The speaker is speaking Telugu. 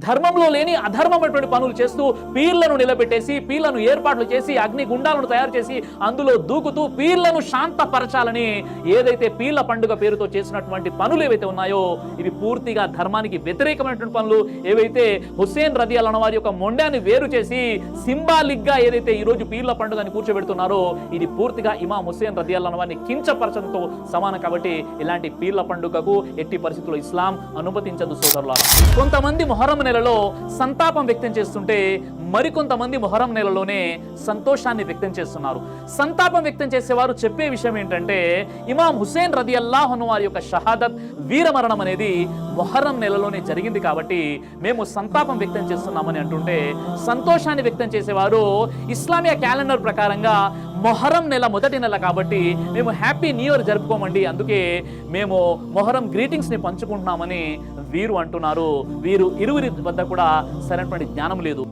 ధర్మంలో లేని అధర్మమైనటువంటి పనులు చేస్తూ పీర్లను నిలబెట్టేసి పీర్లను ఏర్పాట్లు చేసి అగ్ని గుండాలను తయారు చేసి అందులో దూకుతూ పీర్లను శాంతపరచాలని ఏదైతే పీర్ల పండుగ పేరుతో చేసినటువంటి పనులు ఏవైతే ఉన్నాయో ఇవి పూర్తిగా ధర్మానికి వ్యతిరేకమైనటువంటి పనులు. ఏవైతే హుస్సేన్ రదియల్లాహు అన్హు వారి యొక్క మొండాన్ని వేరు చేసి సింబాలిక్ గా ఏదైతే ఈ రోజు పీర్ల పండుగని కూర్చోబెడుతున్నారో ఇది పూర్తిగా ఇమాం హుస్సేన్ రదియల్లాహు అన్హు వారిని కించపరచడంతో సమానం. కాబట్టి ఇలాంటి పీర్ల పండుగకు ఎట్టి పరిస్థితుల్లో ఇస్లాం అనుమతించదు సోదరులారా. కొంతమంది మొహర్రం నెలలో సంతాపం వ్యక్తం చేస్తుంటే మరికొంతమంది మొహర్రం నెలలోనే సంతోషాన్ని వ్యక్తం చేస్తున్నారు. సంతాపం వ్యక్తం చేసేవారు చెప్పే విషయం ఏంటంటే ఇమాం హుస్సేన్ రదియల్లాహు అన్హు వారి యొక్క షహాదత్ వీరమరణం అనేది మొహర్రం నెలలోనే జరిగింది కాబట్టి మేము సంతాపం వ్యక్తం చేస్తున్నామని అంటుంటే, సంతోషాన్ని వ్యక్తం చేసేవారు ఇస్లామియా క్యాలెండర్ ప్రకారంగా మొహర్రం నెల మొదటి నెల కాబట్టి మేము హ్యాపీ న్యూ ఇయర్ జరుపుకోమండి, అందుకే మేము మొహర్రం గ్రీటింగ్స్ ని పంచుకుంటున్నామని వీరు అంటున్నారు. వీరు ఇరువురి వద్ద కూడా సరైనటువంటి జ్ఞానం లేదు.